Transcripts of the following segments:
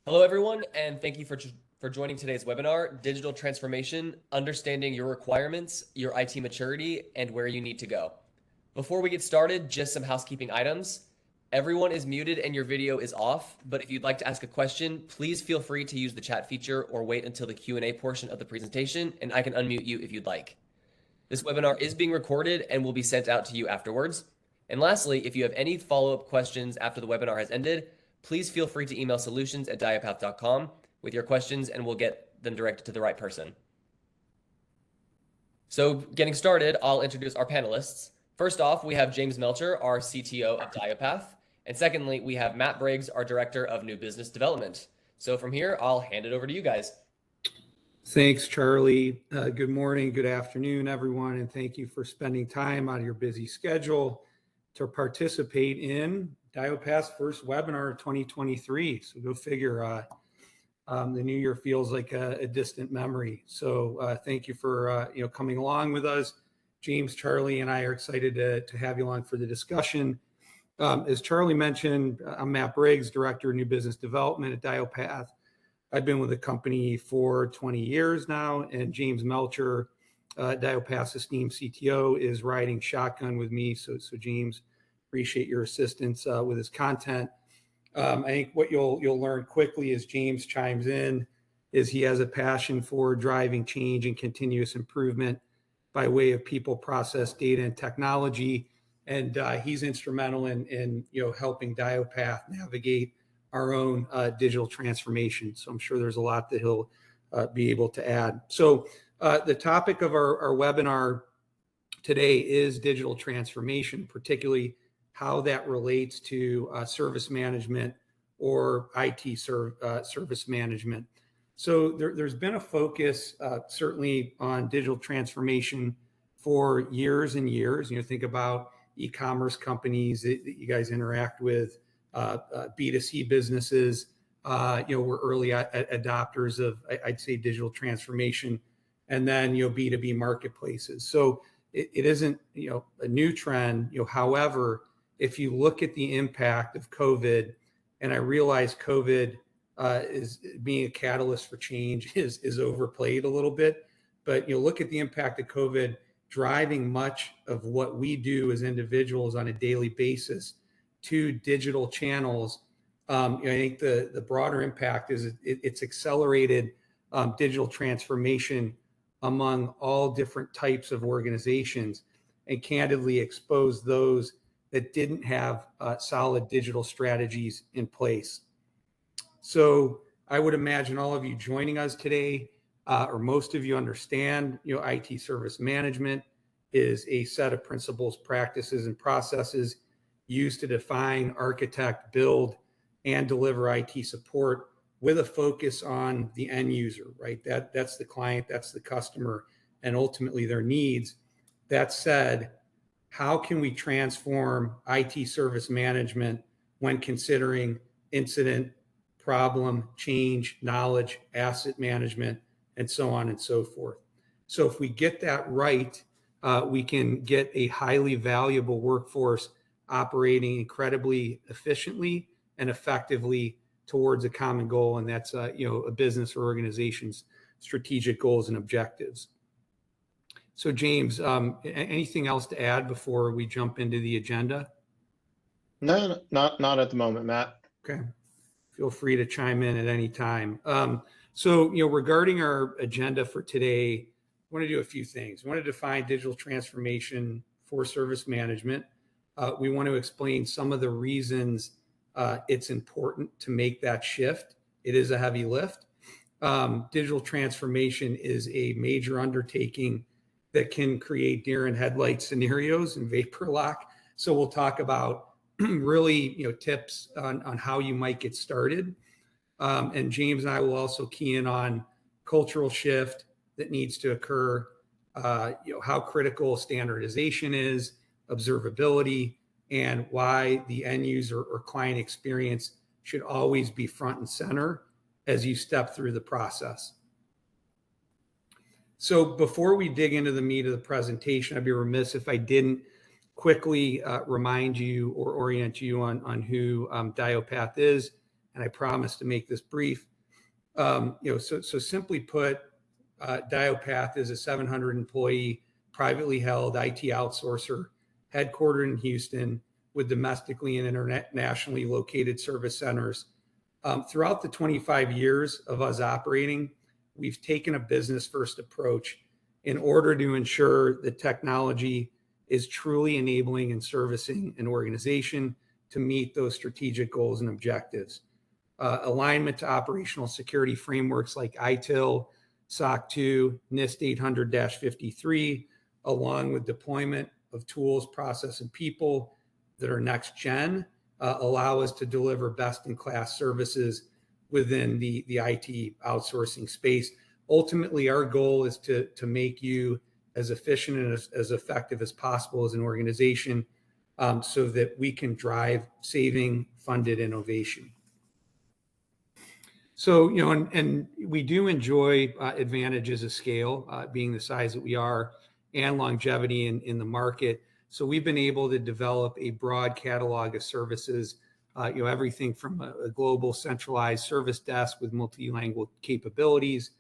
Hello, everyone, and thank you for joining today's webinar, Digital Transformation, Understanding Your Requirements, Your IT Maturity, and Where You Need to Go. Before we get started, just some housekeeping items. Everyone is muted and your video is off, but if you'd like to ask a question, please feel free to use the chat feature or wait until the Q&A portion of the presentation, and I can unmute you if you'd like. This webinar is being recorded and will be sent out to you afterwards. And lastly, if you have any follow-up questions after the webinar has ended, please feel free to email solutions@dyopath.com with your questions and we'll get them directed to the right person. So getting started, I'll introduce our panelists. First off, we have James Melcher, our CTO of DYOPATH. And secondly, we have Matt Briggs, our Director of New Business Development. So from here, I'll hand it over to you guys. Thanks, Charlie. Good morning, good afternoon, everyone, and thank you for spending time out of your busy schedule to participate in DYOPATH's first webinar of 2023. So go figure, the new year feels like a distant memory. So thank you for coming along with us. James, Charlie, and I are excited to have you along for the discussion. As Charlie mentioned, I'm Matt Briggs, Director of New Business Development at DYOPATH. I've been with the company for 20 years now, and James Melcher, DYOPATH's esteemed CTO, is riding shotgun with me. So James, appreciate your assistance with his content. I think what you'll learn quickly as James chimes in is he has a passion for driving change and continuous improvement by way of people, process, data, and technology, and he's instrumental in helping DYOPATH navigate our own digital transformation. So I'm sure there's a lot that he'll be able to add. So the topic of our webinar today is digital transformation, particularly how that relates to service management or IT service management. So there's been a focus certainly on digital transformation for years and years. Think about e-commerce companies that you guys interact with, B2C businesses, we're early adopters of, I'd say, digital transformation, and then, B2B marketplaces. So it isn't, a new trend. However, if you look at the impact of COVID, and I realize COVID is being a catalyst for change is overplayed a little bit, but look at the impact of COVID driving much of what we do as individuals on a daily basis to digital channels. I think the broader impact is it's accelerated digital transformation among all different types of organizations, and candidly exposed those that didn't have solid digital strategies in place. So I would imagine all of you joining us today, or most of you understand, IT service management is a set of principles, practices, and processes used to define, architect, build, and deliver IT support with a focus on the end user, right? That's the client, that's the customer, and ultimately their needs. That said, how can we transform IT service management when considering incident, problem, change, knowledge, asset management, and so on and so forth? So if we get that right, we can get a highly valuable workforce operating incredibly efficiently and effectively towards a common goal, and that's a business or organization's strategic goals and objectives. So James, anything else to add before we jump into the agenda? No, not at the moment, Matt. Okay, feel free to chime in at any time. So regarding our agenda for today, I want to do a few things. I want to define digital transformation for service management. We want to explain some of the reasons it's important to make that shift. It is a heavy lift. Digital transformation is a major undertaking that can create deer in headlight scenarios and vapor lock. So we'll talk about really tips on how you might get started. And James and I will also key in on cultural shift that needs to occur, how critical standardization is, observability, and why the end user or client experience should always be front and center as you step through the process. So before we dig into the meat of the presentation, I'd be remiss if I didn't quickly remind you or orient you on who DYOPATH is and I promise to make this brief. So simply put, DYOPATH is a 700 employee, privately held IT outsourcer headquartered in Houston with domestically and internationally located service centers. Throughout the 25 years of us operating, we've taken a business first approach in order to ensure that technology is truly enabling and servicing an organization to meet those strategic goals and objectives. Alignment to operational security frameworks like ITIL, SOC 2, NIST 800-53, along with deployment of tools, process, and people that are next gen, allow us to deliver best-in-class services within the IT outsourcing space. Ultimately, our goal is to make you as efficient and as effective as possible as an organization, so that we can drive saving funded innovation. So, and we do enjoy advantages of scale, being the size that we are, and longevity in the market. So we've been able to develop a broad catalog of services, everything from a global centralized service desk with multilingual capabilities,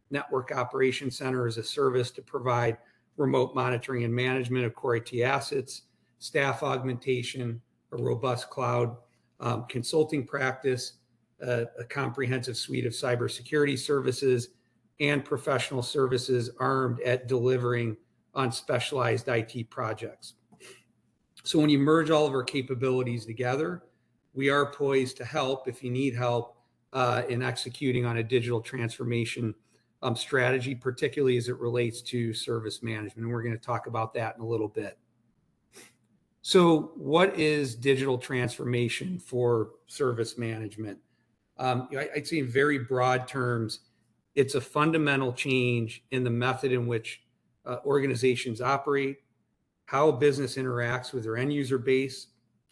network operation center as a service to provide remote monitoring and management of core IT assets, staff augmentation, a robust cloud consulting practice, a comprehensive suite of cybersecurity services, and professional services armed at delivering on specialized IT projects. So when you merge all of our capabilities together, we are poised to help if you need help in executing on a digital transformation strategy, particularly as it relates to service management. And we're going to talk about that in a little bit. So what is digital transformation for service management? I'd say in very broad terms, it's a fundamental change in the method in which organizations operate, how a business interacts with their end user base,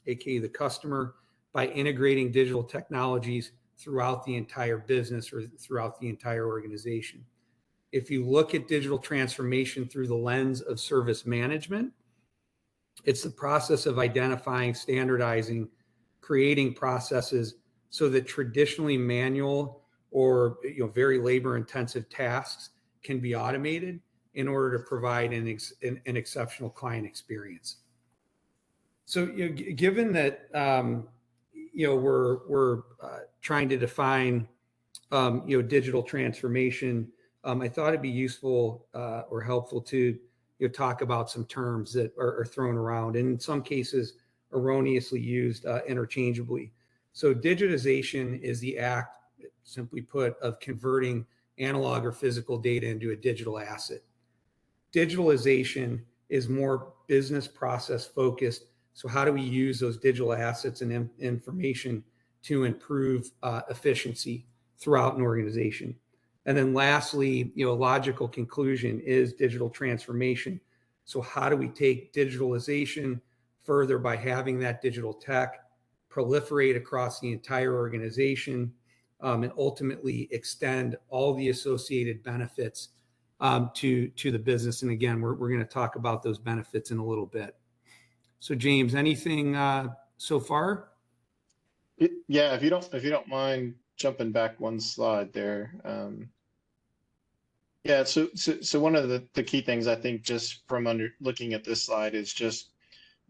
aka the customer, by integrating digital technologies throughout the entire business or throughout the entire organization. If you look at digital transformation through the lens of service management, it's the process of identifying, standardizing, creating processes so that traditionally manual or very labor-intensive tasks can be automated in order to provide an exceptional client experience. So, given that we're trying to define digital transformation, I thought it'd be useful or helpful to talk about some terms that are thrown around, and in some cases erroneously used interchangeably. So digitization is the act, simply put, of converting analog or physical data into a digital asset. Digitalization is more business process focused. So how do we use those digital assets and information to improve efficiency throughout an organization? And then lastly, a logical conclusion is digital transformation. So how do we take digitalization further by having that digital tech proliferate across the entire organization, and ultimately extend all the associated benefits to the business? And again, we're going to talk about those benefits in a little bit. So James, anything so far? Yeah, if you don't mind jumping back one slide there. Yeah, so one of the key things I think just from looking at this slide is just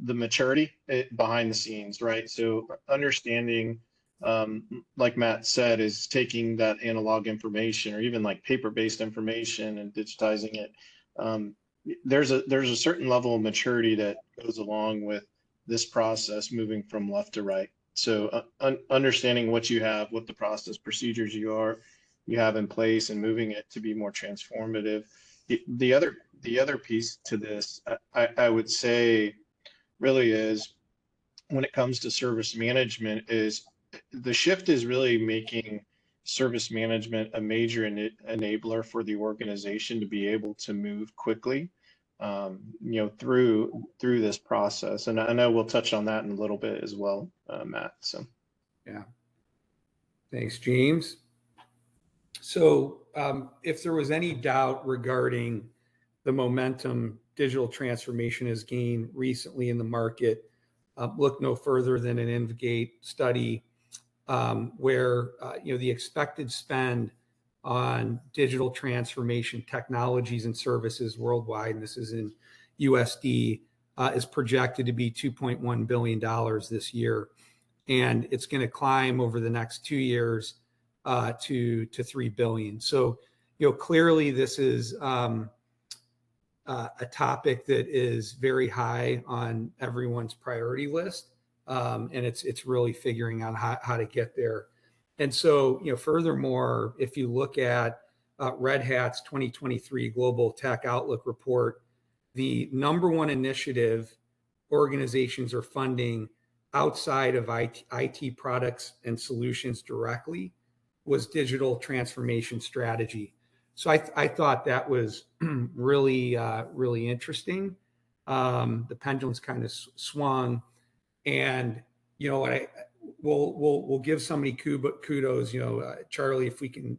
the maturity behind the scenes, right? So understanding, like Matt said, is taking that analog information or even like paper-based information and digitizing it. There's a certain level of maturity that goes along with this process moving from left to right. So understanding what you have, what the process procedures you have in place, and moving it to be more transformative. The other piece to this, I would say, really is when it comes to service management, is the shift is really making service management a major enabler for the organization to be able to move quickly through this process. And I know we'll touch on that in a little bit as well, Matt. So yeah, thanks, James. So if there was any doubt regarding the momentum digital transformation has gained recently in the market, look no further than an Invigate study where the expected spend on digital transformation technologies and services worldwide, and this is in USD, is projected to be $2.1 billion this year. And it's going to climb over the next 2 years to $3 billion. So, clearly this is a topic that is very high on everyone's priority list. And it's really figuring out how to get there. And so, furthermore, if you look at Red Hat's 2023 Global Tech Outlook report, the number one initiative organizations are funding outside of IT products and solutions directly was digital transformation strategy. So I thought that was really, really interesting. The pendulum's kind of swung, and we'll give somebody kudos. Charlie, if we can,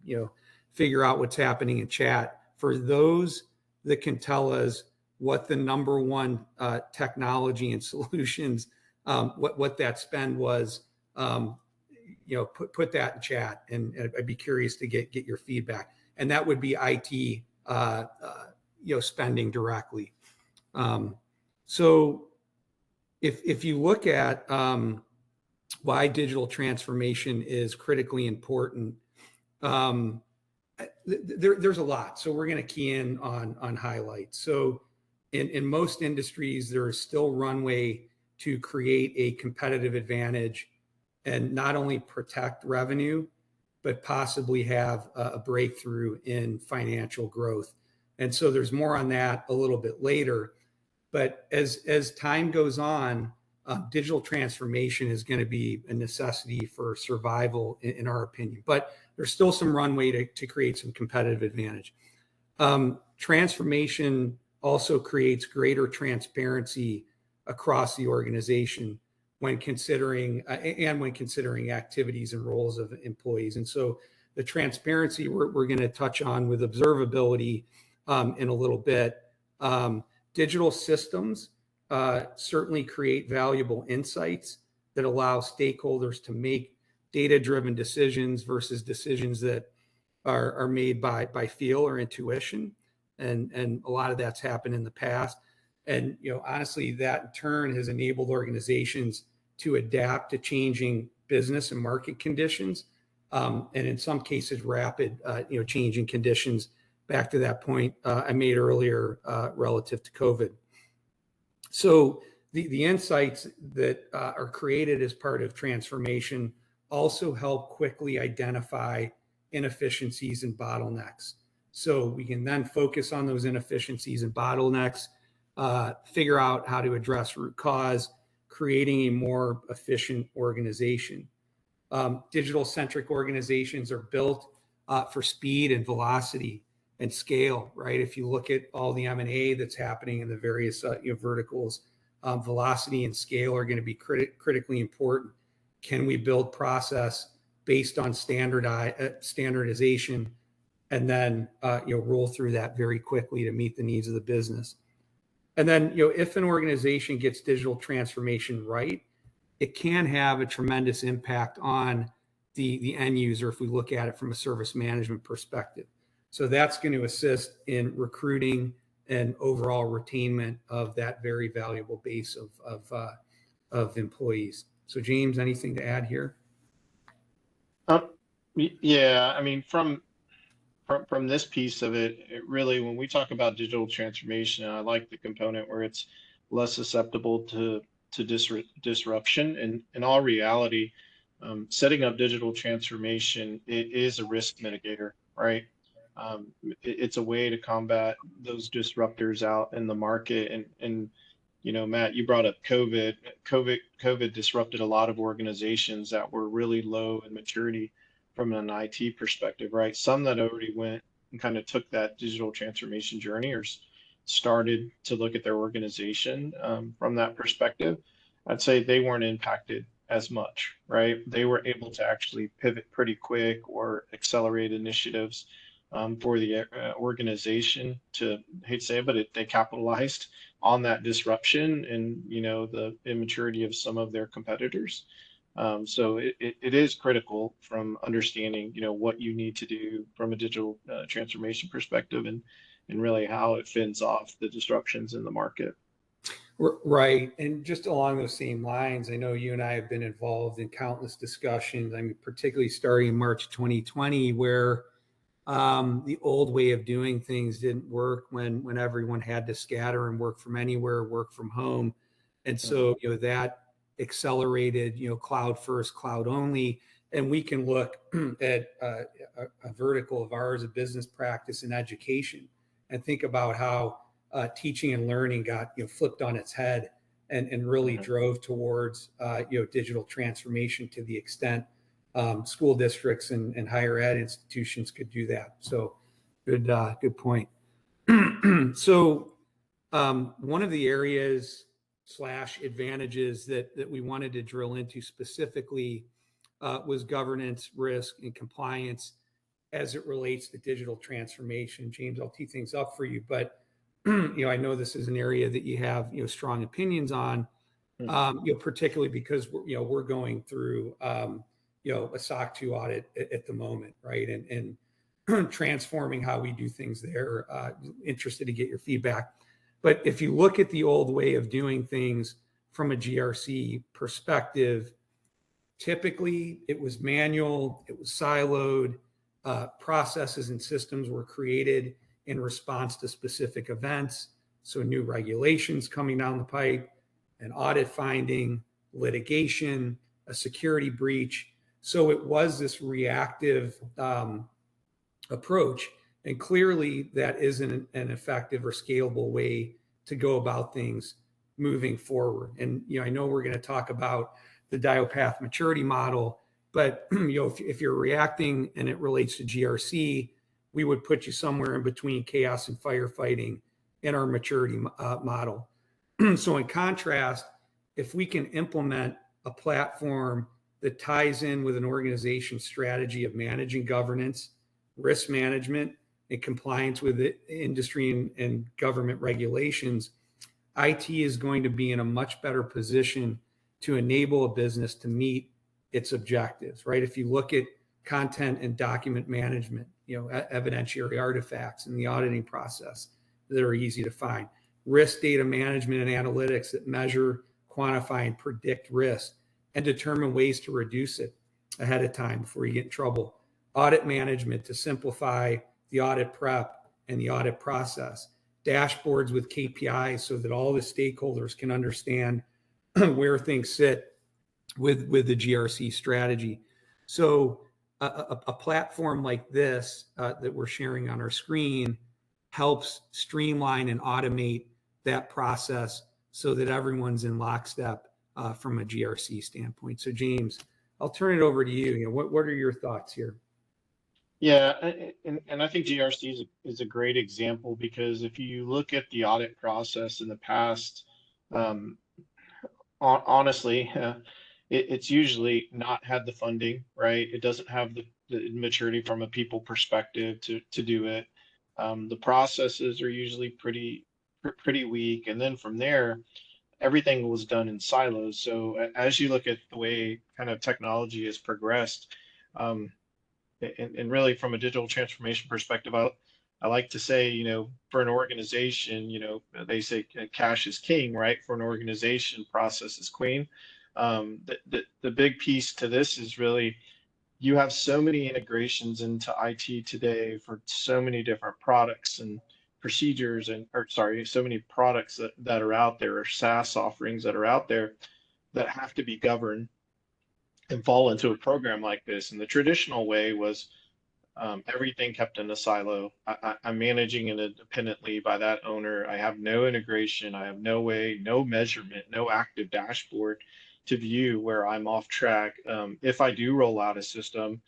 figure out what's happening in chat for those that can tell us what the number one technology and solutions, what that spend was. Put that in chat, and I'd be curious to get your feedback. And that would be IT, spending directly. So if you look at why digital transformation is critically important, there's a lot. So we're going to key in on highlights. So in most industries, there is still runway to create a competitive advantage and not only protect revenue, but possibly have a breakthrough in financial growth. And so there's more on that a little bit later. But as time goes on, digital transformation is going to be a necessity for survival, in our opinion. But there's still some runway to create some competitive advantage. Transformation also creates greater transparency across the organization when considering activities and roles of employees. And so the transparency we're going to touch on with observability in a little bit. Digital systems certainly create valuable insights that allow stakeholders to make data-driven decisions versus decisions that are made by feel or intuition. And a lot of that's happened in the past. And honestly, that in turn has enabled organizations to adapt to changing business and market conditions, and in some cases, rapid changing conditions. Back to that point I made earlier relative to COVID. So the insights that are created as part of transformation also help quickly identify inefficiencies and bottlenecks. So we can then focus on those inefficiencies and bottlenecks, figure out how to address root cause, creating a more efficient organization. Digital-centric organizations are built for speed and velocity and scale, right? If you look at all the M&A that's happening in the various verticals, velocity and scale are going to be critically important. Can we build process based on standardization and then roll through that very quickly to meet the needs of the business? And then, if an organization gets digital transformation right, it can have a tremendous impact on the end user if we look at it from a service management perspective. So that's going to assist in recruiting and overall retainment of that very valuable base of employees. So James, anything to add here? Yeah, I mean, from this piece of it, really, when we talk about digital transformation, I like the component where it's less susceptible to disruption. And in all reality, setting up digital transformation, it is a risk mitigator, right? It's a way to combat those disruptors out in the market. And Matt, you brought up COVID. COVID disrupted a lot of organizations that were really low in maturity from an IT perspective, right? Some that already went and kind of took that digital transformation journey or started to look at their organization from that perspective. I'd say they weren't impacted as much, right? They were able to actually pivot pretty quick or accelerate initiatives for the organization to, I hate to say it, but they capitalized on that disruption and the immaturity of some of their competitors. So it is critical from understanding, what you need to do from a digital transformation perspective, and really how it fends off the disruptions in the market. Right. And just along those same lines, I know you and I have been involved in countless discussions. I mean, particularly starting in March 2020, where the old way of doing things didn't work when everyone had to scatter and work from anywhere, work from home. And so, that accelerated, cloud first, cloud only. And we can look at a vertical of ours, a business practice and education, and think about how teaching and learning got flipped on its head and really drove towards digital transformation to the extent school districts and higher ed institutions could do that. So good point. So one of the areas / advantages that we wanted to drill into specifically was governance, risk, and compliance as it relates to digital transformation. James, I'll tee things up for you, but I know this is an area that you have strong opinions on, particularly because we're going through a SOC 2 audit at the moment, right? And transforming how we do things there. Interested to get your feedback. But if you look at the old way of doing things from a GRC perspective, typically it was manual, it was siloed, processes and systems were created in response to specific events. So new regulations coming down the pipe, an audit finding, litigation, a security breach. So it was this reactive approach. And clearly that isn't an effective or scalable way to go about things moving forward. And, I know we're going to talk about the DYOPATH maturity model, but if you're reacting and it relates to GRC, we would put you somewhere in between chaos and firefighting in our maturity model. So in contrast, if we can implement a platform that ties in with an organization's strategy of managing governance, risk management, and compliance with industry and government regulations, IT is going to be in a much better position to enable a business to meet its objectives, right? If you look at content and document management, evidentiary artifacts in the auditing process that are easy to find, risk data management and analytics that measure, quantify, and predict risk and determine ways to reduce it ahead of time before you get in trouble, audit management to simplify the audit prep and the audit process, dashboards with KPIs so that all the stakeholders can understand where things sit with the GRC strategy. So a platform like this that we're sharing on our screen helps streamline and automate that process so that everyone's in lockstep from a GRC standpoint. So James, I'll turn it over to you. What are your thoughts here? Yeah, and I think GRC is a great example, because if you look at the audit process in the past, honestly, it's usually not had the funding, right? It doesn't have the maturity from a people perspective to do it. The processes are usually pretty weak, and then from there, everything was done in silos. So as you look at the way kind of technology has progressed, and really from a digital transformation perspective, I like to say, for an organization, they say cash is king, right? For an organization, process is queen. The big piece to this is really, you have so many integrations into IT today for so many different products and procedures so many products that are out there, or SaaS offerings that are out there, that have to be governed and fall into a program like this. And the traditional way was everything kept in a silo. I'm managing it independently by that owner. I have no integration. I have no way, no measurement, no active dashboard to view where I'm off track. If I do roll out a system,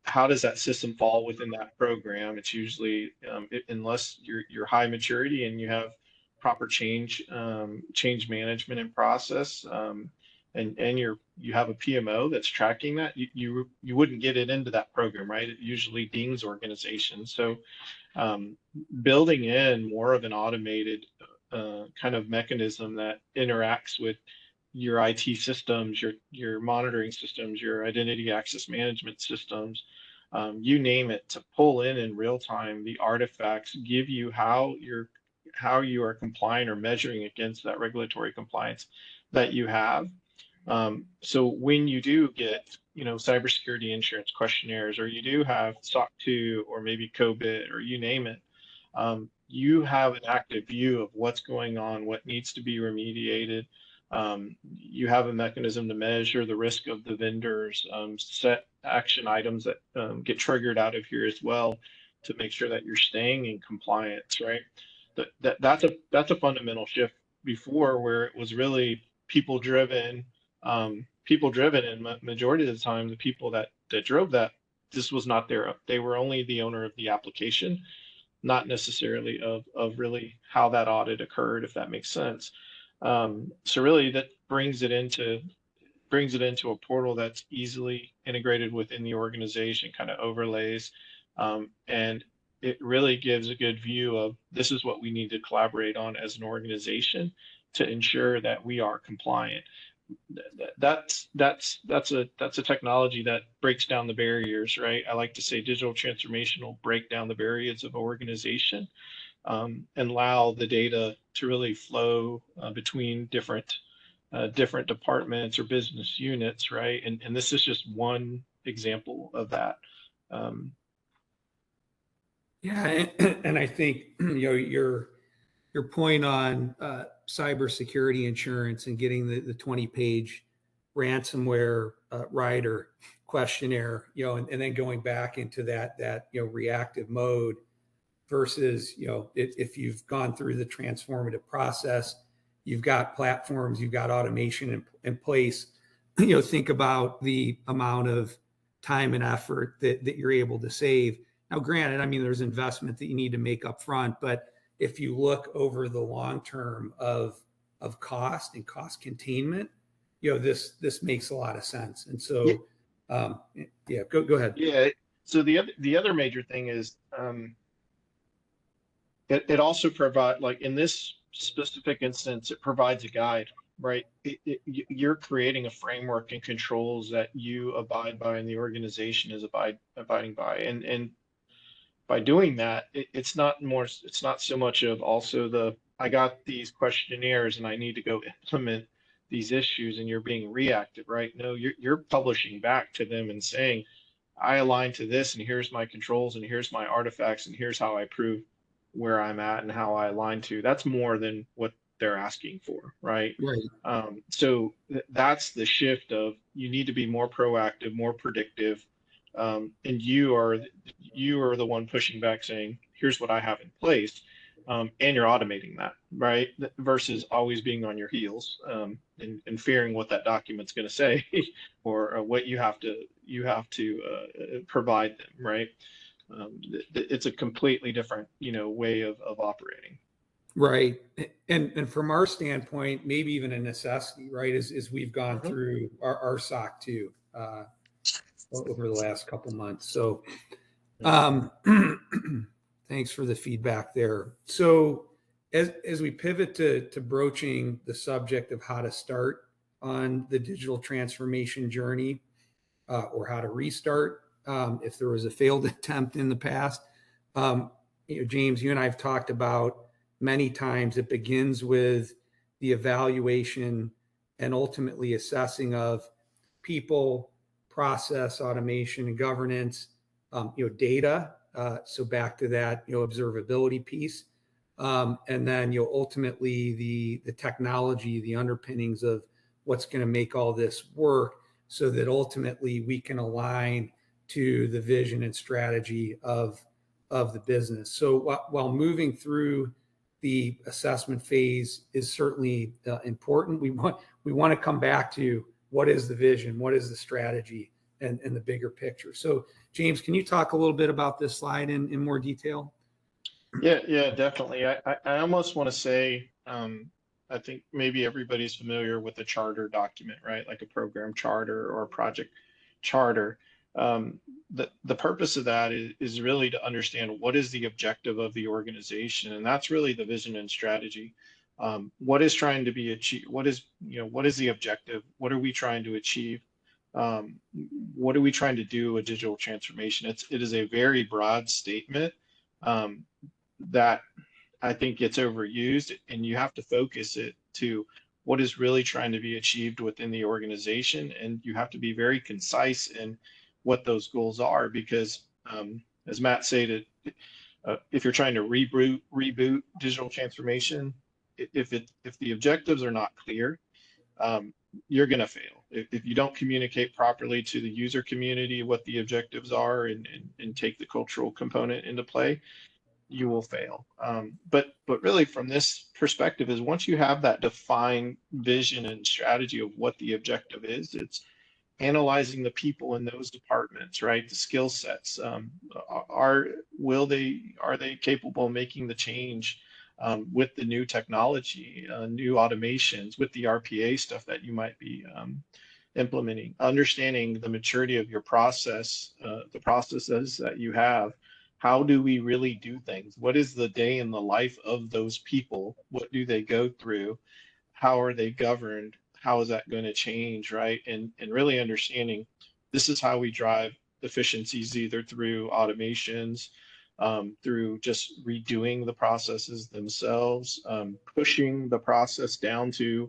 how does that system fall within that program? It's usually, unless you're high maturity and you have proper change management and process, and you have a PMO that's tracking that, you wouldn't get it into that program, right? It usually dings organizations. So building in more of an automated kind of mechanism that interacts with your IT systems, your monitoring systems, your identity access management systems, you name it, to pull in real time the artifacts, give you how you are complying or measuring against that regulatory compliance that you have. So when you do get, cybersecurity insurance questionnaires, or you do have SOC 2 or maybe COBIT or you name it, you have an active view of what's going on, what needs to be remediated. You have a mechanism to measure the risk of the vendors, set action items that get triggered out of here as well to make sure that you're staying in compliance, right? That's a fundamental shift before, where it was really people driven, and majority of the time the people that drove that, this was not they were only the owner of the application, not necessarily of really how that audit occurred, if that makes sense. So really that brings it into a portal that's easily integrated within the organization, kind of overlays, and it really gives a good view of, this is what we need to collaborate on as an organization to ensure that we are compliant. That's a technology that breaks down the barriers, right? I like to say digital transformation will break down the barriers of organization, and allow the data to really flow between different departments or business units, right? And this is just one example of that. Yeah, and I think your point on cybersecurity insurance and getting the 20-page ransomware rider questionnaire, and then going back into that reactive mode versus if you've gone through the transformative process, you've got platforms, you've got automation in place. Think about the amount of time and effort that you're able to save. Now, granted, I mean, there's investment that you need to make up front, but if you look over the long term of cost and cost containment, this makes a lot of sense. And Yeah, so, go ahead. yeah. So the other major thing is, it also provides, like in this specific instance, it provides a guide, right? You're creating a framework and controls that you abide by and the organization is abiding by. And by doing that, it's not so much of also I got these questionnaires and I need to go implement these issues and you're being reactive, right? No, you're publishing back to them and saying, I align to this, and here's my controls, and here's my artifacts, and here's how I prove where I'm at and how I align to. That's more than what they're asking for, right? Right. So that's the shift of, you need to be more proactive, more predictive, and you are the one pushing back, saying, here's what I have in place, and you're automating that, right? Versus always being on your heels, and fearing what that document's going to say, or what you have to provide them, right? It's a completely different, way of operating. Right. And from our standpoint, maybe even a necessity, right? As we've gone through our SOC 2 over the last couple months. So thanks for the feedback there. So as we pivot to broaching the subject of how to start on the digital transformation journey, or how to restart, if there was a failed attempt in the past, James, you and I have talked about many times, it begins with the evaluation and ultimately assessing of people, process, automation, and governance, data. So back to that, observability piece. And then, ultimately the technology, the underpinnings of what's going to make all this work, so that ultimately we can align to the vision and strategy of the business. So while moving through the assessment phase is certainly important, we want to come back to what is the vision, what is the strategy, and the bigger picture. So James, can you talk a little bit about this slide in more detail? Yeah, definitely. I almost want to say, I think maybe everybody's familiar with a charter document, right? Like a program charter or a project charter. The purpose of that is really to understand what is the objective of the organization, and that's really the vision and strategy. What is trying to be achieved? What is, what is the objective? What are we trying to achieve? Um, what are we trying to do with digital transformation? It is a very broad statement um, that I think gets overused, and you have to focus it to what is really trying to be achieved within the organization, and you have to be very concise in what those goals are, because as Matt stated, if you're trying to reboot digital transformation, if the objectives are not clear, um, you're going to fail. If you don't communicate properly to the user community what the objectives are, and take the cultural component into play, you will fail. But really, from this perspective, is once you have that defined vision and strategy of what the objective is, it's analyzing the people in those departments, right? The skill sets. Are they capable of making the change with the new technology, new automations, with the RPA stuff that you might be implementing? Understanding the maturity of your process, the processes that you have. How do we really do things? What is the day in the life of those people? What do they go through? How are they governed? How is that going to change, right? And really understanding this is how we drive efficiencies, either through automations, through just redoing the processes themselves, pushing the process down to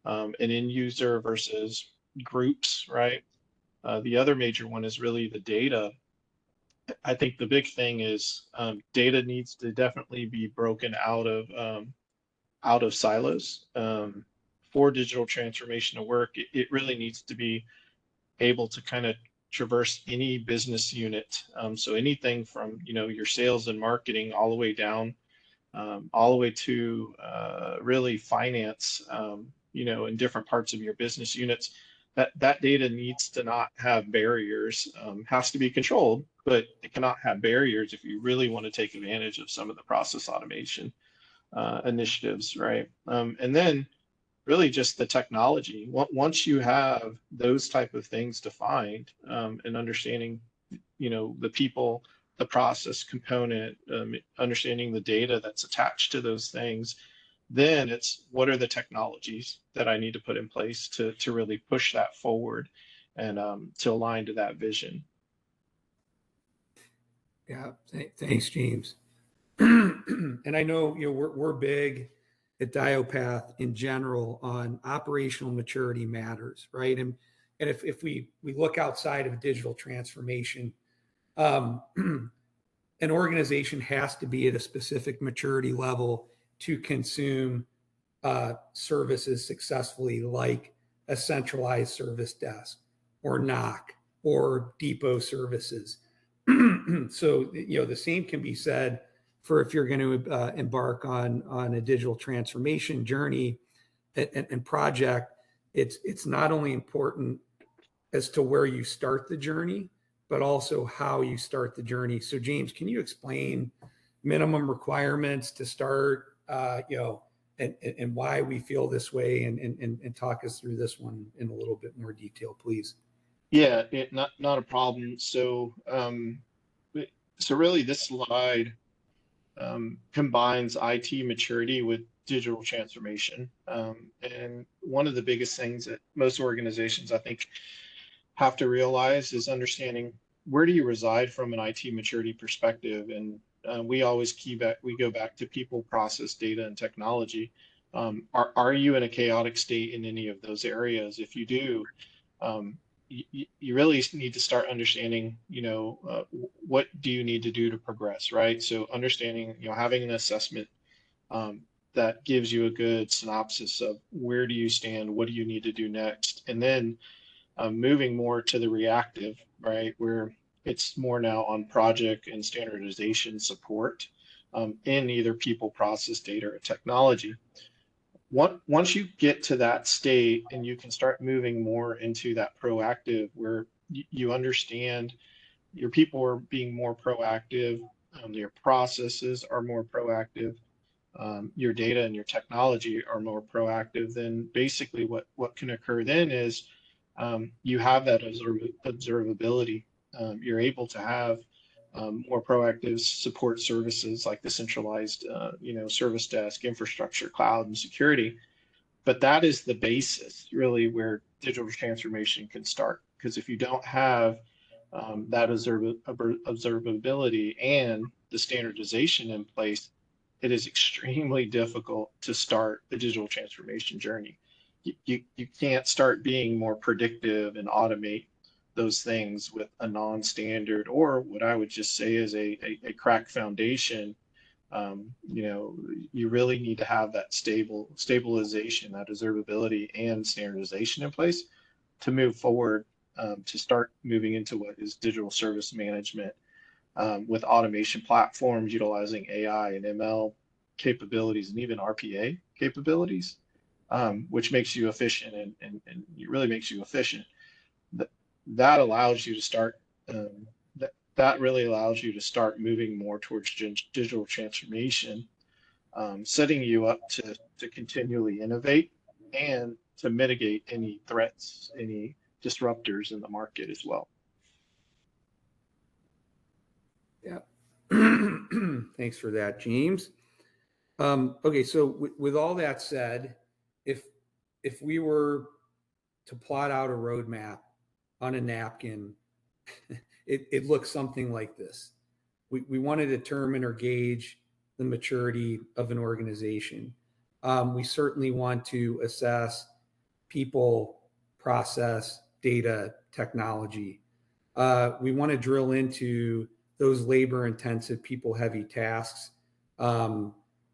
an end user versus groups, right? The other major one is really the data. I think the big thing is data needs to definitely be broken out of silos. For digital transformation to work, it really needs to be able to kind of traverse any business unit. So anything from, your sales and marketing all the way down, all the way to really finance, in different parts of your business units. That data needs to not have barriers, has to be controlled, but it cannot have barriers if you really want to take advantage of some of the process automation initiatives, right? And then really just the technology. Once you have those type of things defined, and understanding, the people, the process component, understanding the data that's attached to those things, then it's what are the technologies that I need to put in place to really push that forward and to align to that vision. Yeah, thanks, James. And I know we're big at DYOPATH in general on operational maturity matters, right? And if we look outside of digital transformation, an organization has to be at a specific maturity level to consume services successfully, like a centralized service desk or NOC or depot services. So the same can be said for if you're going to embark on a digital transformation journey and project. It's not only important as to where you start the journey, but also how you start the journey. So James, can you explain minimum requirements to start, and why we feel this way, and talk us through this one in a little bit more detail, please? Yeah, not a problem. So really this slide combines IT maturity with digital transformation. And one of the biggest things that most organizations, I think, have to realize is understanding where do you reside from an IT maturity perspective. And we always we go back to people, process, data, and technology. Are you in a chaotic state in any of those areas? If you do, you really need to start understanding, what do you need to do to progress, right? So understanding, having an assessment that gives you a good synopsis of where do you stand, what do you need to do next, and then moving more to the reactive, right, where it's more now on project and standardization support in either people, process, data, or technology. Once you get to that state and you can start moving more into that proactive, where you understand your people are being more proactive, your processes are more proactive, your data and your technology are more proactive, then basically what can occur then is you have that observability. You're able to have more proactive support services like the centralized, service desk, infrastructure, cloud, and security. But that is the basis, really, where digital transformation can start. Because if you don't have that observability and the standardization in place, it is extremely difficult to start the digital transformation journey. You can't start being more predictive and automate those things with a non-standard, or what I would just say is a cracked foundation. You really need to have that stabilization, that observability and standardization in place to move forward, to start moving into what is digital service management, with automation platforms utilizing AI and ML capabilities and even RPA capabilities, which makes you efficient and it really makes you efficient. That allows you to start, that really allows you to start moving more towards digital transformation, setting you up to continually innovate and to mitigate any threats, any disruptors in the market as well. Yeah. Thanks for that, James. Okay, so with all that said, if we were to plot out a roadmap on a napkin, it looks something like this. We want to determine or gauge the maturity of an organization. We certainly want to assess people, process, data, technology. We want to drill into those labor-intensive, people-heavy tasks,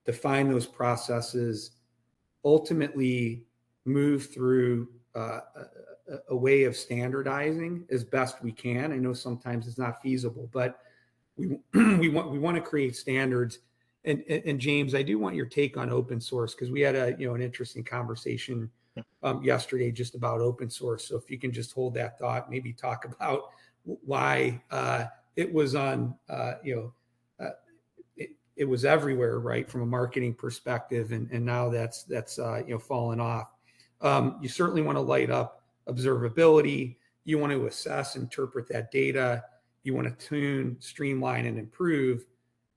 define those processes, ultimately move through a way of standardizing as best we can. I know sometimes it's not feasible, but we want to create standards. And James, I do want your take on open source, because we had an interesting conversation yesterday just about open source. So if you can just hold that thought, maybe talk about why it was on it was everywhere, right, from a marketing perspective, and now that's fallen off. You certainly want to light up observability. You want to assess, interpret that data. You want to tune, streamline, and improve.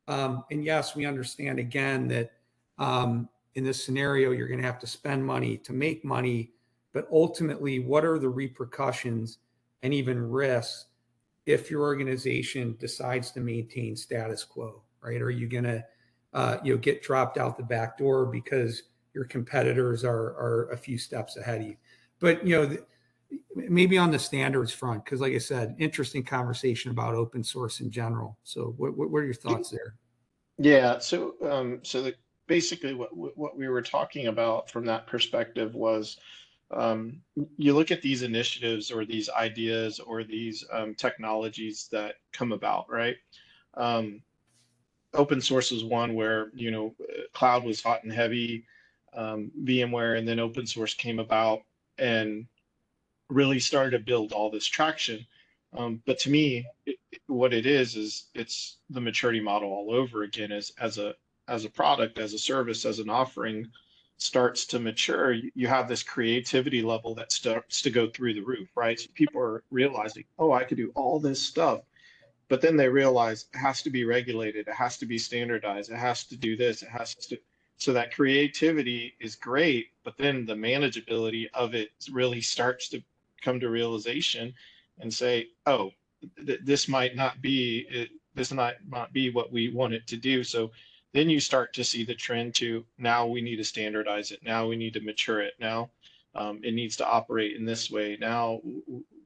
And yes, we understand again that in this scenario, you're going to have to spend money to make money. But ultimately, what are the repercussions and even risks if your organization decides to maintain status quo, right? Are you going to get dropped out the back door because your competitors are a few steps ahead of you? But maybe on the standards front, because like I said, interesting conversation about open source in general. So what are your thoughts there? Yeah, basically what we were talking about from that perspective was, you look at these initiatives or these ideas or these technologies that come about, right? Open source is one where, cloud was hot and heavy, VMware, and then open source came about and really started to build all this traction. But to me, what it is it's the maturity model all over again. As a product, as a service, as an offering starts to mature, you have this creativity level that starts to go through the roof, right? So people are realizing, oh, I could do all this stuff, but then they realize it has to be regulated, it has to be standardized, it has to do this, it has to. So that creativity is great, but then the manageability of it really starts to come to realization and say, oh, this might not be what we want it to do. So then you start to see the trend to, now we need to standardize it. Now we need to mature it. Now it needs to operate in this way. Now,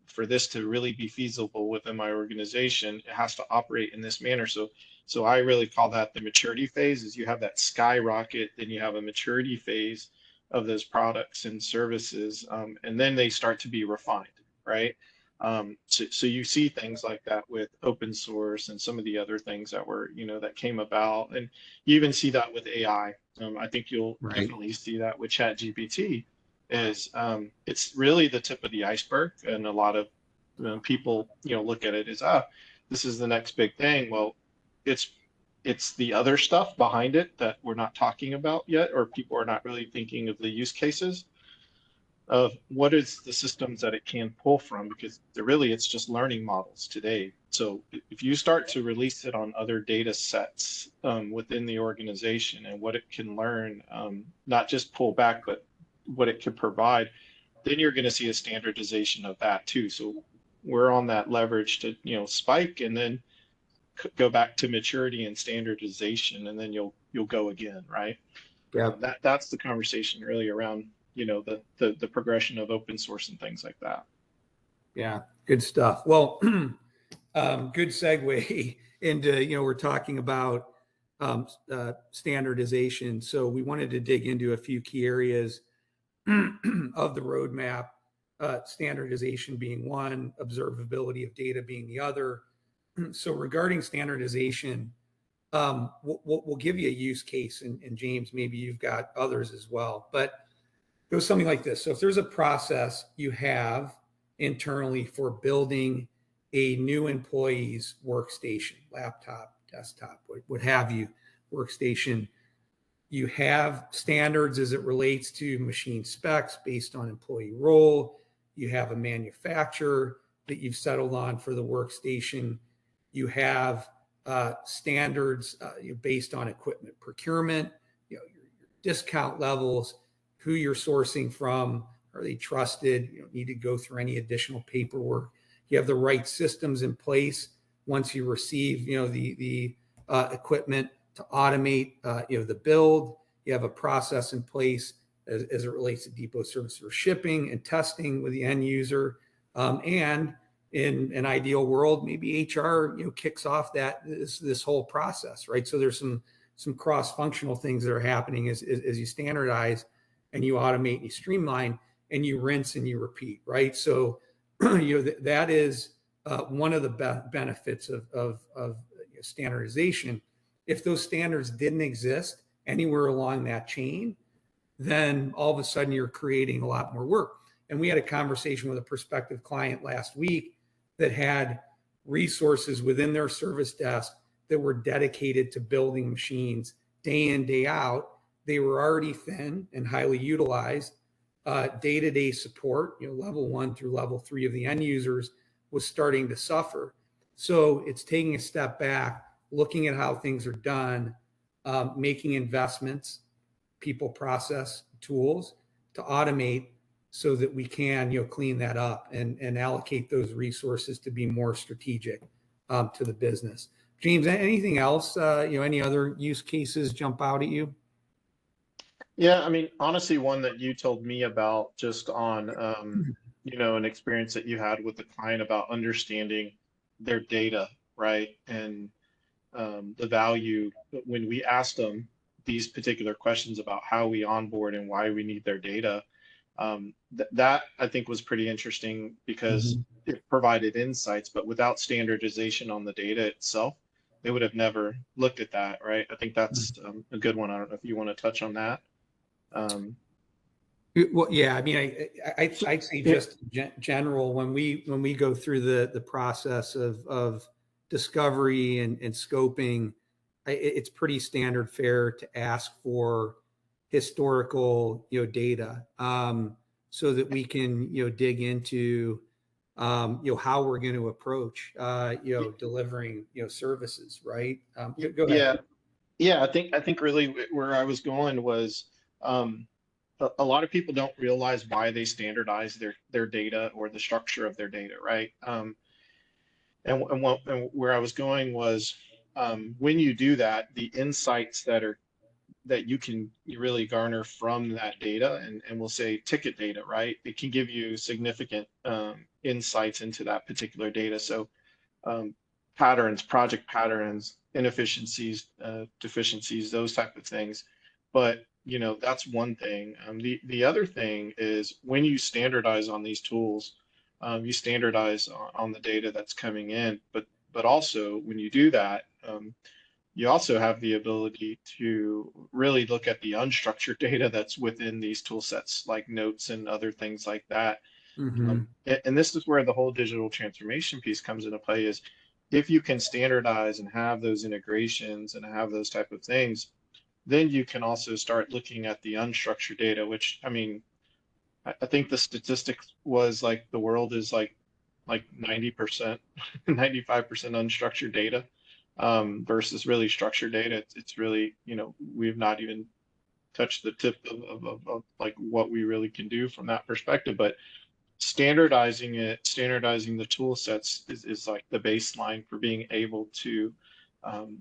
for this to really be feasible within my organization, it has to operate in this manner. So I really call that the maturity phase. Is you have that skyrocket, then you have a maturity phase of those products and services, and then they start to be refined, right? So you see things like that with open source and some of the other things that were, that came about, and you even see that with AI. I think you'll definitely see that with ChatGPT. It's really the tip of the iceberg, and a lot of people, look at it as, this is the next big thing. Well, it's the other stuff behind it that we're not talking about yet, or people are not really thinking of the use cases of what is the systems that it can pull from, because it's just learning models today. So if you start to release it on other data sets within the organization and what it can learn, not just pull back, but what it could provide, then you're going to see a standardization of that too. So we're on that leverage to, spike and then go back to maturity and standardization, and then you'll go again, right? Yeah. That's the conversation really around, the progression of open source and things like that. Yeah. Good stuff. Well, good segue into, we're talking about standardization. So we wanted to dig into a few key areas of the roadmap, standardization being one, observability of data being the other. So regarding standardization, we'll give you a use case, and James, maybe you've got others as well, but it goes something like this. So if there's a process you have internally for building a new employee's workstation, laptop, desktop, what have you, workstation, you have standards as it relates to machine specs based on employee role. You have a manufacturer that you've settled on for the workstation. You have standards based on equipment procurement, your discount levels, who you're sourcing from, are they trusted? You don't need to go through any additional paperwork. You have the right systems in place once you receive, the equipment to automate, the build. You have a process in place as it relates to depot service for shipping and testing with the end user. And in an ideal world, maybe HR, kicks off this whole process, right? So there's some cross-functional things that are happening as you standardize and you automate and you streamline and you rinse and you repeat, right? So that is one of the benefits of standardization. If those standards didn't exist anywhere along that chain, then all of a sudden you're creating a lot more work. And we had a conversation with a prospective client last week that had resources within their service desk that were dedicated to building machines day in, day out. They were already thin and highly utilized. Day-to-day support, level 1 through level 3 of the end users was starting to suffer. So it's taking a step back, looking at how things are done, making investments, people, process, tools to automate so that we can, clean that up and allocate those resources to be more strategic to the business. James, anything else, any other use cases jump out at you? Yeah, I mean, honestly, one that you told me about just on, an experience that you had with the client about understanding their data, right? And the value when we asked them these particular questions about how we onboard and why we need their data. That I think was pretty interesting because it provided insights, but without standardization on the data itself, they would have never looked at that, right? I think that's a good one. I don't know if you want to touch on that. Well, yeah, I mean, I'd say just general when we go through the process of discovery and scoping, it's pretty standard fare to ask for historical data so that we can dig into how we're going to approach delivering services, right? Go ahead. Yeah, I think really where I was going was a lot of people don't realize why they standardize their data or the structure of their data, right? And where I was going was when you do that, the insights that you really garner from that data, and we'll say ticket data, right? It can give you significant insights into that particular data. So patterns, project patterns, inefficiencies, deficiencies, those type of things. But that's one thing. The other thing is when you standardize on these tools, you standardize on the data that's coming in, but also when you do that, you also have the ability to really look at the unstructured data that's within these tool sets, like notes and other things like that. And this is where the whole digital transformation piece comes into play is if you can standardize and have those integrations and have those type of things, then you can also start looking at the unstructured data, which, I mean, I think the statistics was like the world is like like 90%, 95% unstructured data versus really structured data. It's really, we've not even touched the tip of like what we really can do from that perspective. But standardizing the tool sets is like the baseline for being able to um,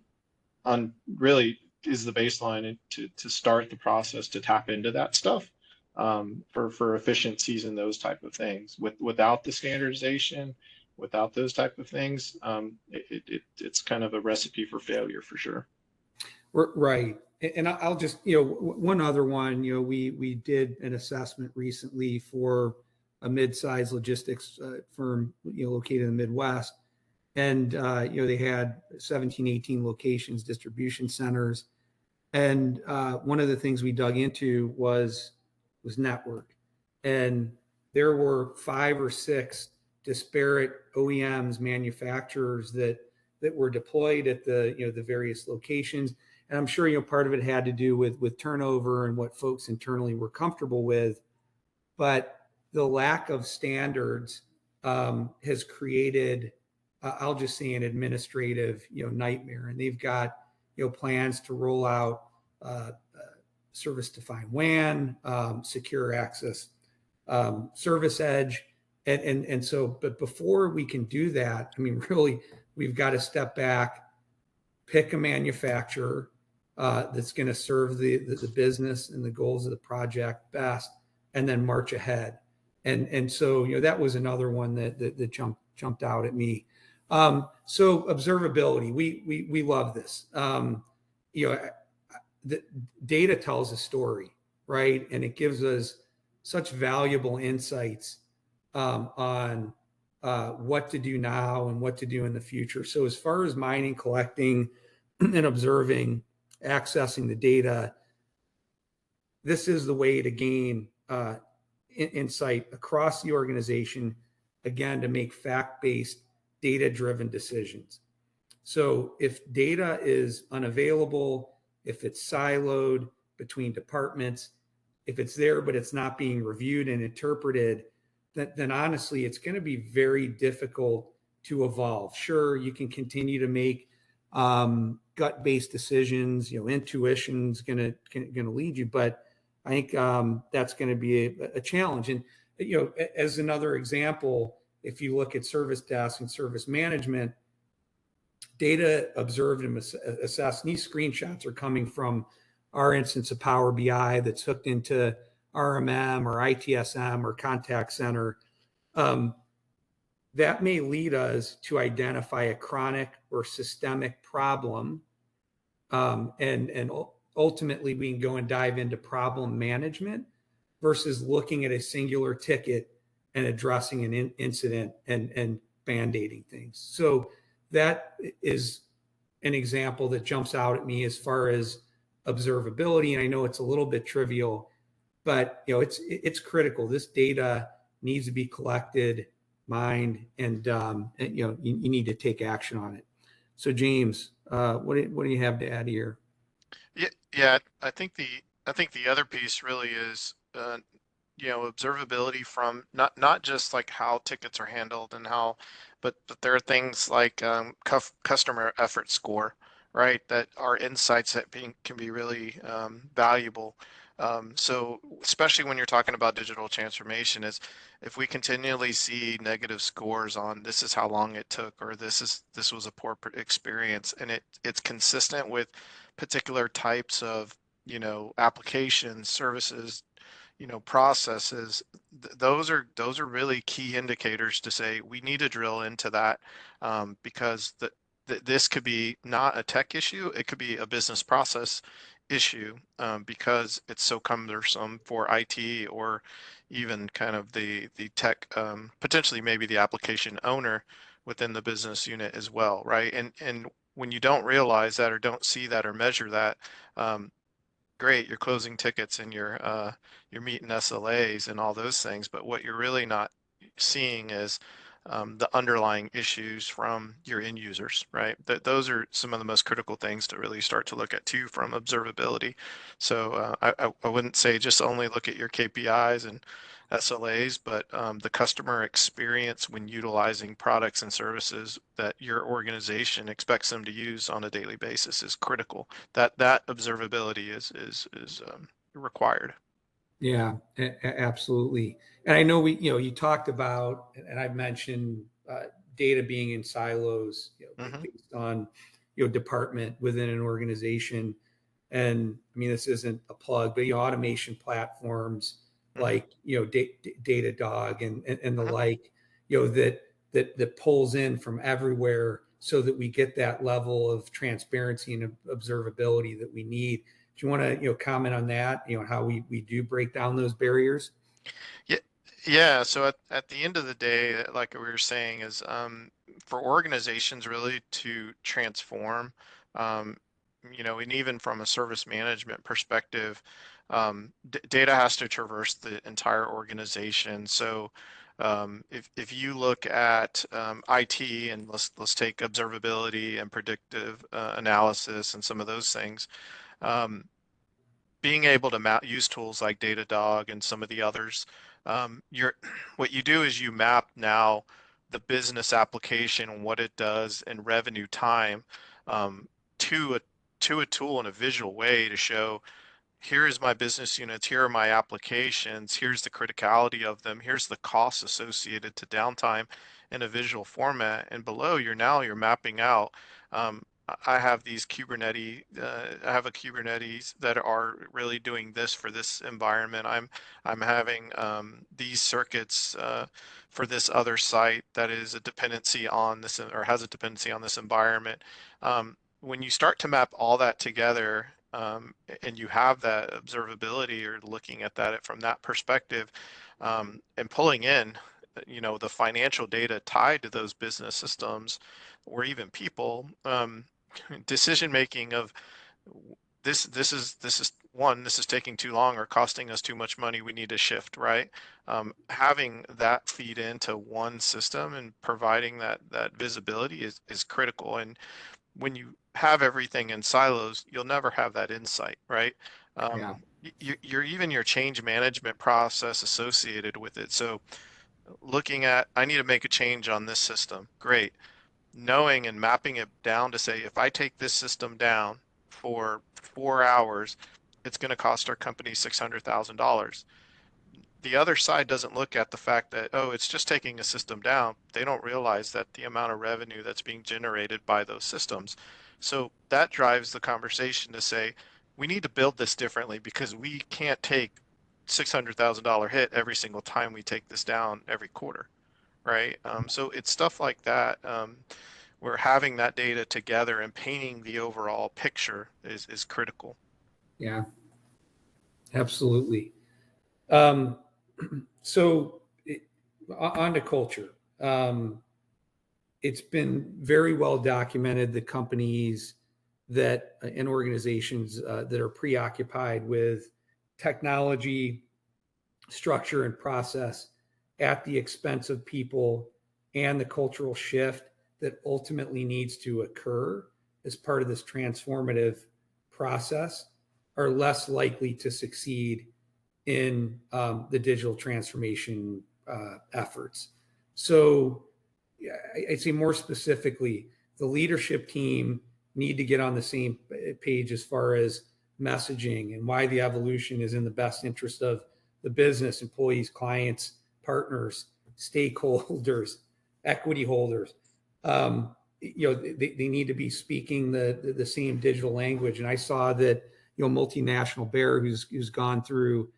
on really is the baseline to start the process to tap into that stuff for efficiencies and those type of things. Without the standardization, without those type of things, it's kind of a recipe for failure for sure. Right. And I'll just, one other one, we did an assessment recently for a mid-sized logistics firm, located in the Midwest. And, they had 17, 18 locations, distribution centers. And one of the things we dug into was network. And there were 5 or 6 disparate OEMs, manufacturers that were deployed at the various locations. And I'm sure part of it had to do with turnover and what folks internally were comfortable with, but the lack of standards has created, I'll just say, an administrative nightmare. And they've got plans to roll out service-defined WAN, secure access, service edge, and so. But before we can do that, I mean, really, we've got to step back, pick a manufacturer that's going to serve the business and the goals of the project best, and then march ahead. And so that was another one that jumped out at me. So observability, we love this. The data tells a story, right? And it gives us such valuable insights on what to do now and what to do in the future. So as far as mining, collecting, and observing, accessing the data, this is the way to gain insight across the organization, again, to make fact-based, data-driven decisions. So if data is unavailable, if it's siloed between departments, if it's there but it's not being reviewed and interpreted, then honestly, it's going to be very difficult to evolve. Sure, you can continue to make gut-based decisions. Intuition's going to lead you, but I think that's going to be a challenge. And as another example, if you look at service desk and service management, data observed and assessed, and these screenshots are coming from our instance of Power BI that's hooked into RMM or ITSM or contact center. That may lead us to identify a chronic or systemic problem. And ultimately, we can go and dive into problem management versus looking at a singular ticket and addressing an incident and band-aiding things. So that is an example that jumps out at me as far as observability. And I know it's a little bit trivial, but it's critical. This data needs to be collected, mined, and you need to take action on it. So James, what do you have to add here? Yeah. I think the other piece really is observability from not just like how tickets are handled and how, but there are things like customer effort score, right? That are insights that can be really valuable. So especially when you're talking about digital transformation, is if we continually see negative scores on this is how long it took, or this was a poor experience, and it's consistent with particular types of applications, services, processes, those are really key indicators to say we need to drill into that, because this could be not a tech issue, it could be a business process issue, because it's so cumbersome for IT or even kind of the tech, potentially maybe the application owner within the business unit as well, right? And when you don't realize that or don't see that or measure that, great, you're closing tickets and you're meeting SLAs and all those things, but what you're really not seeing is the underlying issues from your end users, right? Those are some of the most critical things to really start to look at too from observability. So I wouldn't say just only look at your KPIs and SLAs, but the customer experience when utilizing products and services that your organization expects them to use on a daily basis is critical. That observability is required. Yeah, absolutely. And I know you talked about, and I've mentioned data being in silos, Hmm. based on, department within an organization. And I mean, this isn't a plug, but, automation platforms Hmm. like, Datadog and the Hmm. like, that pulls in from everywhere so that we get that level of transparency and observability that we need. Do you want to, comment on that, how we do break down those barriers? Yeah, yeah. So at the end of the day, like we were saying, is for organizations really to transform, um, and even from a service management perspective, data has to traverse the entire organization. So if you look at IT, and let's take observability and predictive analysis and some of those things. Um, Being able to use tools like Datadog and some of the others, you're what you do is you map now the business application, what it does in revenue time, um, to a tool in a visual way to show, here is my business units, here are my applications, here's the criticality of them, here's the costs associated to downtime in a visual format. And below, you're mapping out. I have these I have a Kubernetes that are really doing this for this environment. I'm having these circuits for this other site that is a dependency on this, or has a dependency on this environment. When you start to map all that together, and you have that observability, or looking at that from that perspective, and pulling in, the financial data tied to those business systems, or even people, decision making of, this is taking too long or costing us too much money. We need to shift, right? Having that feed into one system and providing that visibility is critical. And when you have everything in silos, you'll never have that insight, right? Yeah. You're even your change management process associated with it. So looking at, I need to make a change on this system. Great. Knowing and mapping it down to say, if I take this system down for 4 hours, it's going to cost our company $600,000. The other side doesn't look at the fact that, oh, it's just taking a system down. They don't realize that the amount of revenue that's being generated by those systems. So that drives the conversation to say, we need to build this differently, because we can't take $600,000 hit every single time we take this down every quarter, right? So it's stuff like that. Where having that data together and painting the overall picture is critical. Yeah, absolutely. Um, so on to culture. It's been very well documented that companies that and organizations that are preoccupied with technology, structure, and process at the expense of people, and the cultural shift that ultimately needs to occur as part of this transformative process, are less likely to succeed in the digital transformation efforts. So I'd say more specifically, the leadership team need to get on the same page as far as messaging and why the evolution is in the best interest of the business, employees, clients, partners, stakeholders, equity holders. They need to be speaking the same digital language. And I saw that, multinational Bear, who's gone through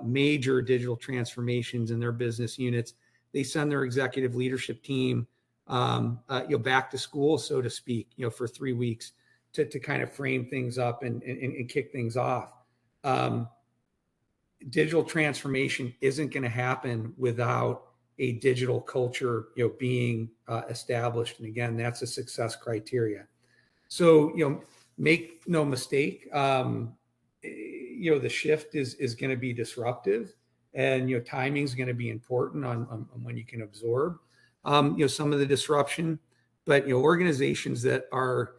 major digital transformations in their business units, they send their executive leadership team, back to school, so to speak, for 3 weeks to kind of frame things up and kick things off. Digital transformation isn't going to happen without a digital culture, being established. And again, that's a success criteria. So, make no mistake, the shift is going to be disruptive, and, timing is going to be important on when you can absorb, some of the disruption. But, organizations that are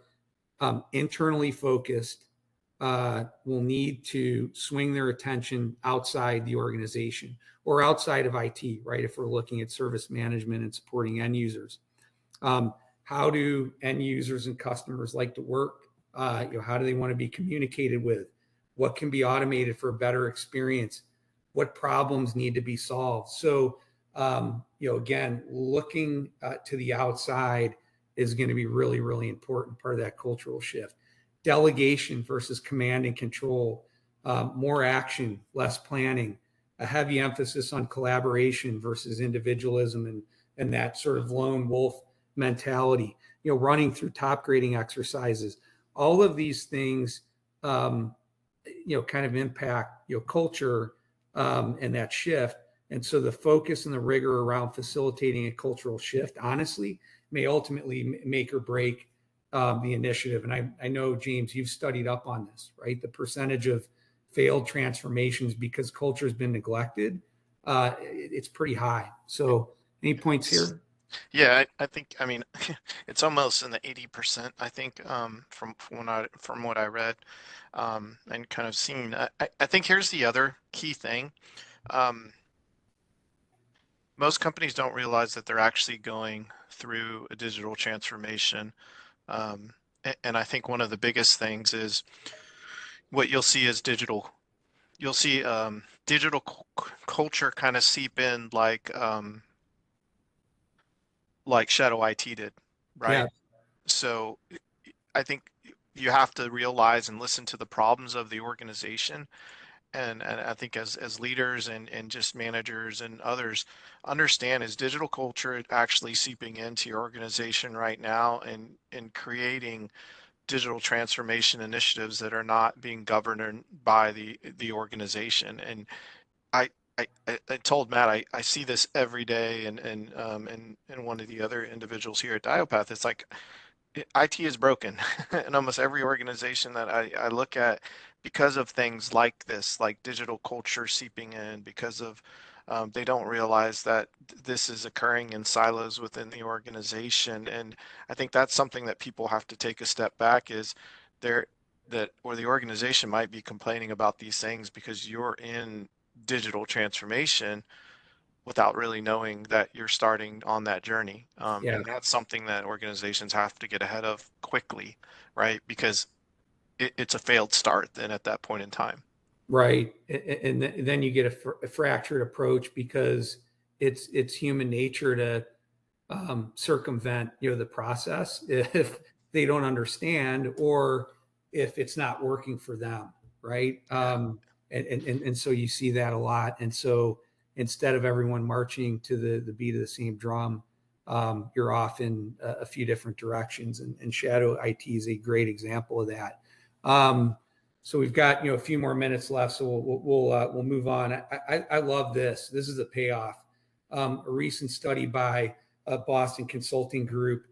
internally focused, will need to swing their attention outside the organization or outside of IT, right? If we're looking at service management and supporting end users. How do end users and customers like to work? How do they want to be communicated with? What can be automated for a better experience? What problems need to be solved? So, again, looking to the outside is going to be really, really important part of that cultural shift. Delegation versus command and control, more action, less planning, a heavy emphasis on collaboration versus individualism and that sort of lone wolf mentality, running through top grading exercises. All of these things, kind of impact, culture and that shift. And so the focus and the rigor around facilitating a cultural shift, honestly, may ultimately make or break the initiative. And I know, James, you've studied up on this, right? The percentage of failed transformations because culture has been neglected, it's pretty high. So any points here? Yeah, I think, I mean, it's almost in the 80%, I think, from what I read, and kind of seen. I think here's the other key thing. Most companies don't realize that they're actually going through a digital transformation. And I think one of the biggest things is what you'll see is you'll see digital culture kind of seep in like shadow IT did, right? Yeah. So I think you have to realize and listen to the problems of the organization. And I think as leaders and just managers and others understand, is digital culture actually seeping into your organization right now and creating digital transformation initiatives that are not being governed by the organization. And I I told Matt I see this every day and one of the other individuals here at DYOPATH. It's like IT is broken in almost every organization that I look at because of things like this, like digital culture seeping in, because of they don't realize that this is occurring in silos within the organization. And I think that's something that people have to take a step back is there that or the organization might be complaining about these things because you're in digital transformation without really knowing that you're starting on that journey. Yeah. And that's something that organizations have to get ahead of quickly, right? Because it's a failed start then at that point in time. Right. And then you get a fractured approach because it's human nature to circumvent, the process if they don't understand or if it's not working for them. Right. And so you see that a lot. And so instead of everyone marching to the beat of the same drum, you're off in a few different directions. And shadow IT is a great example of that. So we've got a few more minutes left, so we'll move on. I love this. This is a payoff. A recent study by a Boston Consulting Group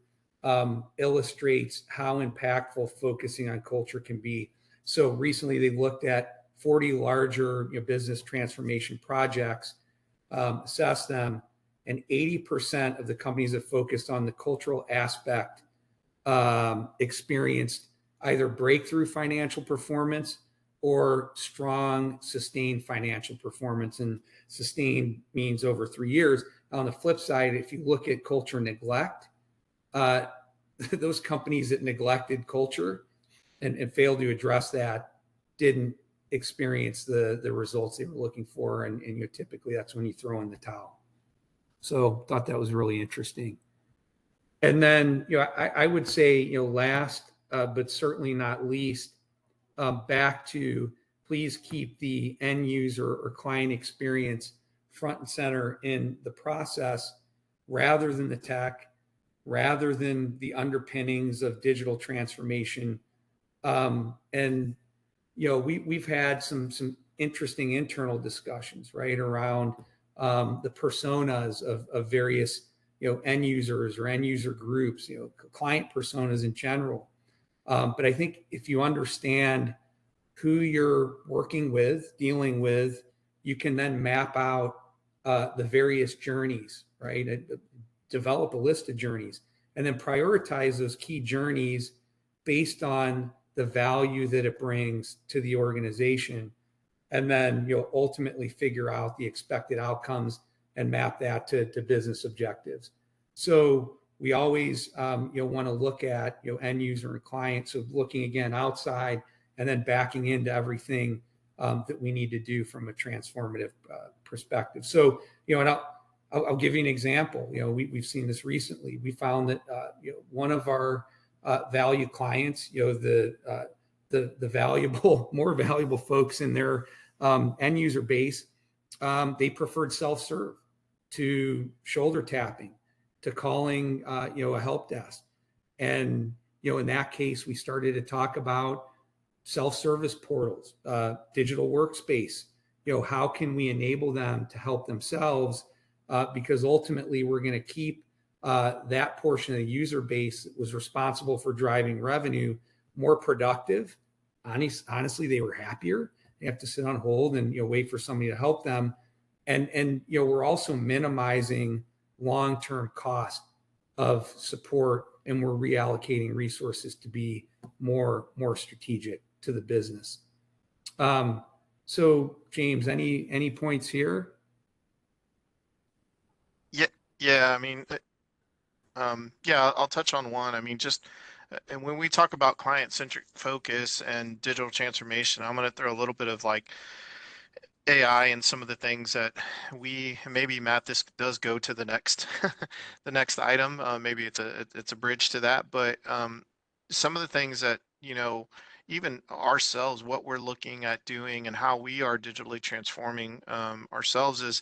illustrates how impactful focusing on culture can be. So recently, they looked at 40 larger business transformation projects, assessed them, and 80% of the companies that focused on the cultural aspect experienced either breakthrough financial performance or strong, sustained financial performance. And sustained means over 3 years. On the flip side, if you look at culture neglect, those companies that neglected culture and failed to address that didn't experience the results they were looking for. And typically that's when you throw in the towel. So thought that was really interesting. And then, I would say, last, but certainly not least, back to please keep the end user or client experience front and center in the process rather than the tech, rather than the underpinnings of digital transformation. And, we've had some interesting internal discussions, right, around the personas of various end users or end user groups, client personas in general. But I think if you understand who you're working with, dealing with, you can then map out the various journeys, right? Develop a list of journeys and then prioritize those key journeys based on the value that it brings to the organization, and then ultimately figure out the expected outcomes and map that to business objectives. So we always want to look at end user and client. So looking again outside and then backing into everything that we need to do from a transformative perspective. So and I'll give you an example. We've seen this recently. We found that one of our value clients, the valuable, more valuable folks in their end user base, they preferred self-serve to shoulder tapping, to calling a help desk. And in that case, we started to talk about self-service portals, digital workspace. How can we enable them to help themselves? Because ultimately we're going to keep that portion of the user base that was responsible for driving revenue more productive. Honestly, they were happier. They have to sit on hold and wait for somebody to help them. And we're also minimizing long-term cost of support, and we're reallocating resources to be more strategic to the business. So James, any points here? Yeah. I mean, yeah, I'll touch on one. I mean, and when we talk about client-centric focus and digital transformation, I'm going to throw a little bit of like AI and some of the things that maybe Matt, this does go to the next the next item. Maybe it's a bridge to that, but some of the things that even ourselves, what we're looking at doing and how we are digitally transforming ourselves is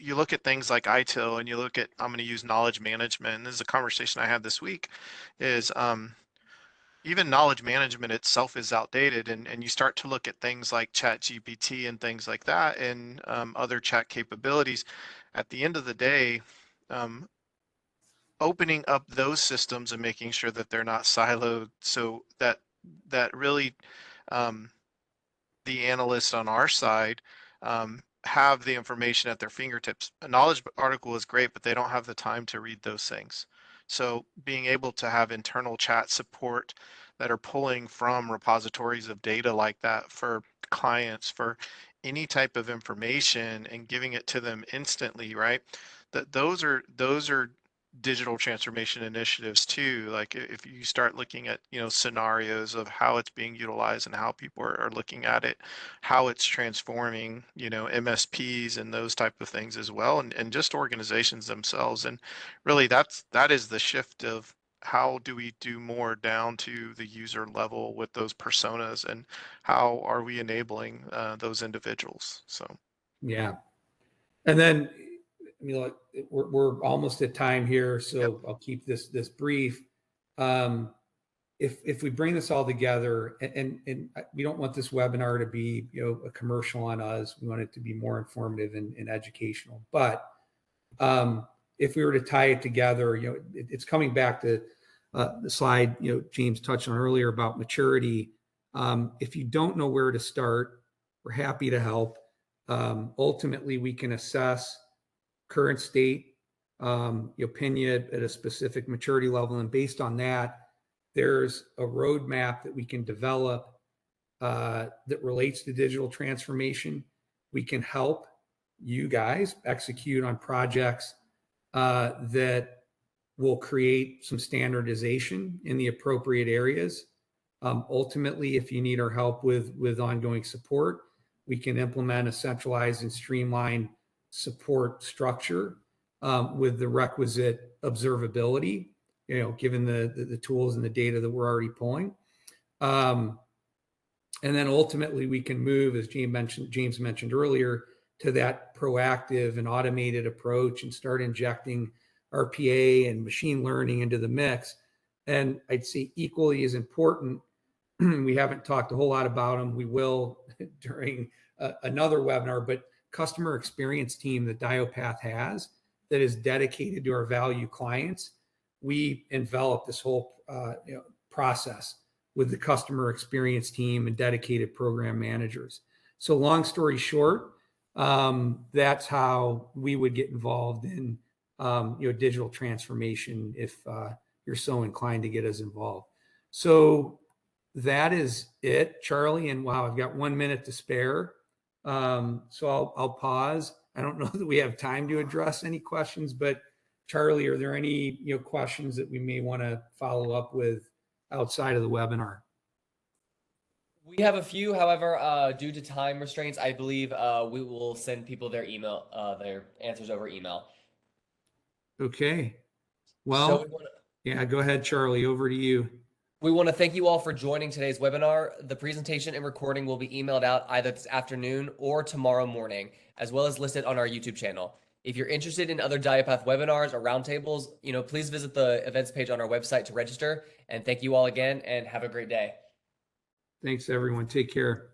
you look at things like ITIL, and you look at, I'm going to use knowledge management. And this is a conversation I had this week, is even knowledge management itself is outdated, and you start to look at things like Chat GPT and things like that, and other chat capabilities. At the end of the day, opening up those systems and making sure that they're not siloed, so that really the analysts on our side have the information at their fingertips. A knowledge article is great, but they don't have the time to read those things. So being able to have internal chat support that are pulling from repositories of data like that for clients, for any type of information, and giving it to them instantly, right? Those are digital transformation initiatives too. Like if you start looking at scenarios of how it's being utilized and how people are looking at it, how it's transforming MSPs and those type of things as well, and just organizations themselves. And really that is the shift of how do we do more down to the user level with those personas, and how are we enabling those individuals. So yeah. And then look, we're almost at time here, so yep. I'll keep this brief. If we bring this all together, and we don't want this webinar to be a commercial on us, we want it to be more informative and educational. But if we were to tie it together, it's coming back to the slide James touched on earlier about maturity. If you don't know where to start, we're happy to help. Ultimately, we can assess current state, opinion at a specific maturity level. And based on that, there's a roadmap that we can develop that relates to digital transformation. We can help you guys execute on projects that will create some standardization in the appropriate areas. Ultimately, if you need our help with ongoing support, we can implement a centralized and streamlined support structure with the requisite observability, given the tools and the data that we're already pulling. And then ultimately we can move, as James mentioned earlier, to that proactive and automated approach and start injecting RPA and machine learning into the mix. And I'd say equally as important, we haven't talked a whole lot about them. We will during another webinar, but customer experience team that DYOPATH has that is dedicated to our value clients. We envelop this whole process with the customer experience team and dedicated program managers. So long story short, that's how we would get involved in digital transformation if you're so inclined to get us involved. So that is it, Charlie. And wow, I've got 1 minute to spare. So I'll pause. I don't know that we have time to address any questions, but Charlie, are there any questions that we may want to follow up with outside of the webinar? We have a few, however, due to time restraints, I believe we will send people their their answers over email. Okay. So Well, yeah, go ahead, Charlie. Over to you. we want to thank you all for joining today's webinar. The presentation and recording will be emailed out either this afternoon or tomorrow morning, as well as listed on our YouTube channel. If you're interested in other DYOPATH webinars or roundtables, please visit the events page on our website to register. And thank you all again, and have a great day. Thanks, everyone. Take care.